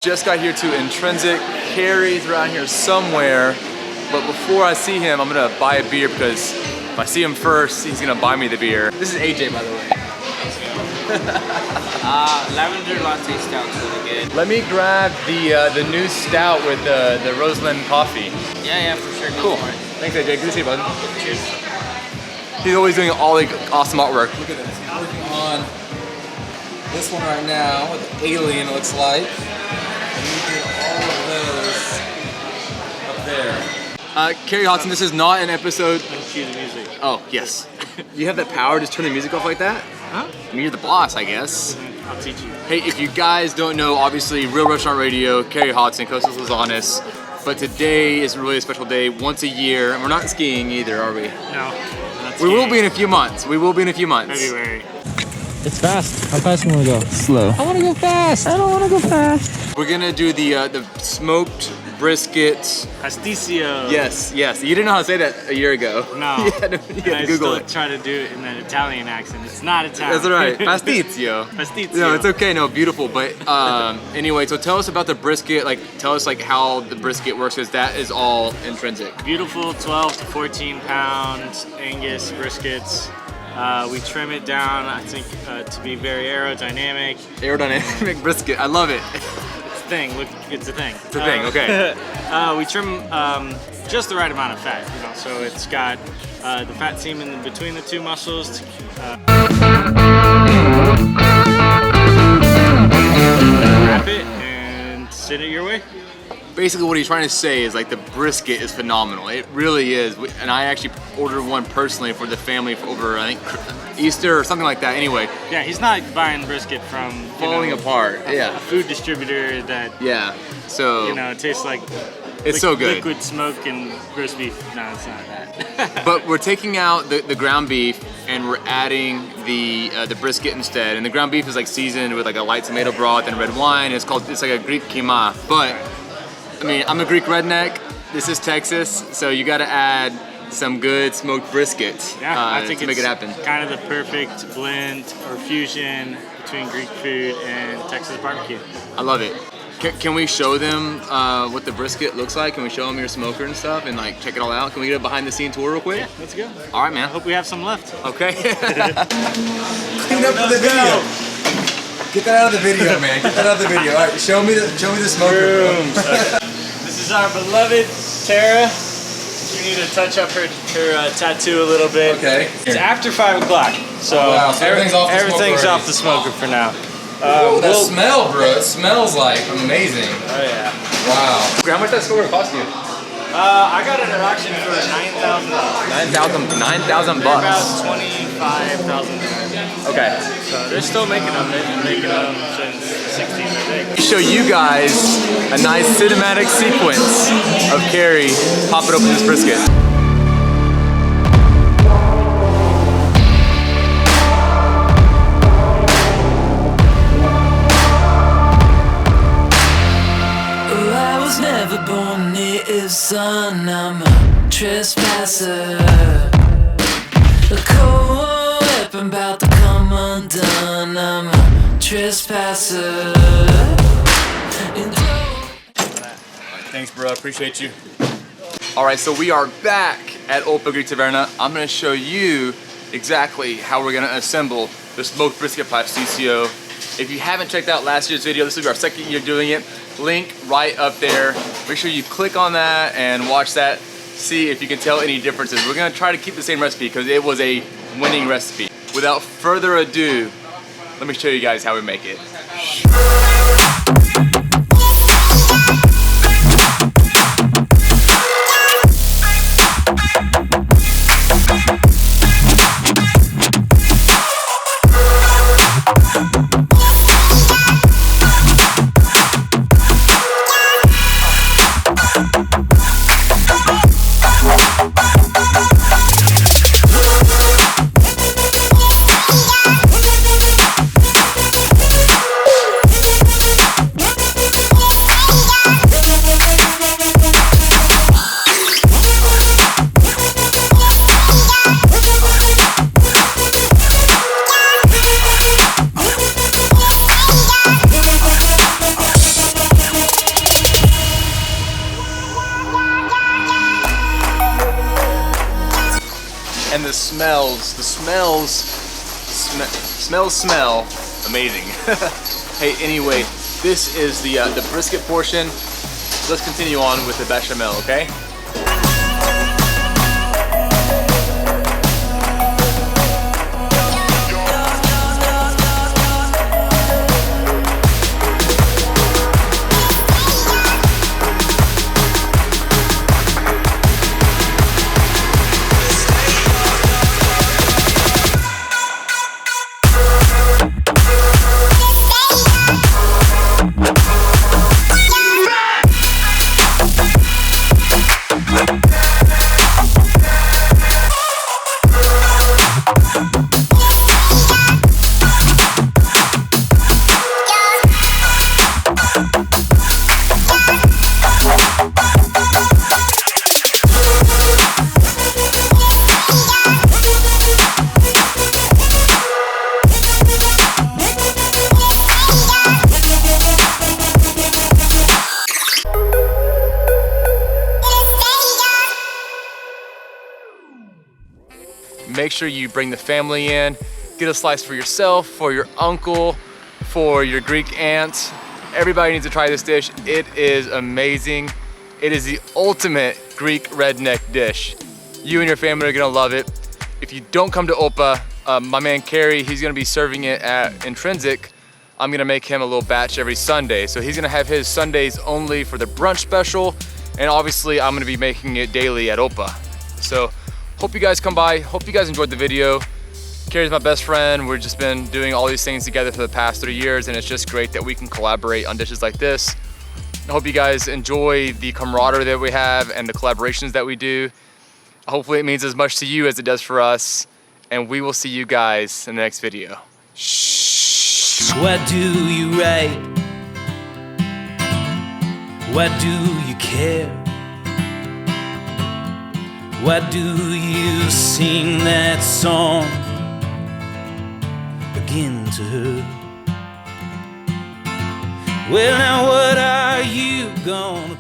Just got here to Intrinsic. Cary's around here somewhere, but before I see him, I'm gonna buy a beer because if I see him first, he's gonna buy me the beer. This is AJ, by the way. Lavender latte stout's really good. Let me grab the new stout with the Roseland coffee. Yeah, for sure. Cool. Thanks, AJ. Good to see you, bud. Cheers. He's always doing all the awesome artwork. Look at this. He's working on this one right now with the alien, it looks like. And you did all of those up there. Cary Hodson, this is not an episode. Don't cue the music. Oh, yes. You have that power to just turn the music off like that? Huh? I mean, you're the boss, I guess. I'll teach you. Hey, if you guys don't know, obviously, Real Restaurant Radio, Cary Hodson, Kostas, Lazanas. But today is really a special day, once a year. And we're not skiing either, are we? No. We will be in a few months. We will be in a few months. February. It's fast. How fast do you want to go? Slow. I want to go fast. I don't want to go fast. We're gonna do the smoked brisket. Pastitsio. Yes. You didn't know how to say that a year ago. No. You had to Google it. I still try to do it in an Italian accent. It's not Italian. That's right. Pastitsio. Pastitsio. No, it's okay. No, beautiful. But anyway, so tell us about the brisket. Tell us how the brisket works, because that is all Intrinsic. Beautiful 12 to 14 pound Angus briskets. We trim it down, I think, to be very aerodynamic. Aerodynamic brisket. I love it. It's a thing. Look, it's a thing. It's a thing. Okay. We trim just the right amount of fat, so it's got the fat seam in between the two muscles. Wrap it and sit it your way. Basically, what he's trying to say is the brisket is phenomenal. It really is. And I actually ordered one personally for the family over, I think, Easter or something like that. Anyway. Yeah, he's not buying brisket from falling apart. A food distributor that. Yeah. So. It tastes like. It's so good. Liquid smoke and roast beef. No, it's not that. But we're taking out the ground beef and we're adding the brisket instead. And the ground beef is seasoned with a light tomato broth and red wine. It's like a Greek kima. But I mean, I'm a Greek redneck. This is Texas, so you got to add some good smoked brisket I think to make it happen. Kind of the perfect blend or fusion between Greek food and Texas barbecue. I love it. Can we show them what the brisket looks like? Can we show them your smoker and stuff and check it all out? Can we get a behind the scene tour real quick? Yeah, let's go. All right, man. I hope we have some left. Okay. Clean up for the video. Get that out of the video, man. Get that out of the video. All right, show me the smoker. This is our beloved Tara. You need to touch up her tattoo a little bit. Okay. It's after 5 o'clock, so, so everything's off the smoker for now. Oh, that smell, bro. It smells amazing. Oh yeah. Wow. How much that smoker cost you? I got it at auction for $9,000. $9,000 About bucks. $25,000. Okay. So they're still making them. They've been making them since the 60s, I think. Show you guys a nice cinematic sequence of Cary popping open this brisket. Never born near his son, I'm a trespasser. A cold weapon about to come undone, I'm a trespasser. Thanks, bro. I appreciate you. All right, so we are back at Greek Taverna. I'm gonna show you exactly how we're gonna assemble the smoked brisket pastitsio. If you haven't checked out last year's video, this will be our second year doing it. Link right up there. Make sure you click on that and watch that. See if you can tell any differences. We're gonna try to keep the same recipe because it was a winning recipe. Without further ado, let me show you guys how we make it. and the smells smell amazing. Hey, anyway, this is the brisket portion. Let's continue on with the bechamel, okay? Make sure you bring the family in, get a slice for yourself, for your uncle, for your Greek aunt. Everybody needs to try this dish. It is amazing. It is the ultimate Greek redneck dish. You and your family are gonna love it. If you don't come to Opa, my man Cary, he's gonna be serving it at Intrinsic. I'm gonna make him a little batch every Sunday. So he's gonna have his Sundays only for the brunch special, and obviously I'm gonna be making it daily at Opa. So hope you guys come by. Hope you guys enjoyed the video. Cary's my best friend. We've just been doing all these things together for the past 3 years, and it's just great that we can collaborate on dishes like this. I hope you guys enjoy the camaraderie that we have and the collaborations that we do. Hopefully it means as much to you as it does for us, and we will see you guys in the next video. Shh. Why do you write? Why do you care? Why do you sing that song again to her? Well, now what are you gonna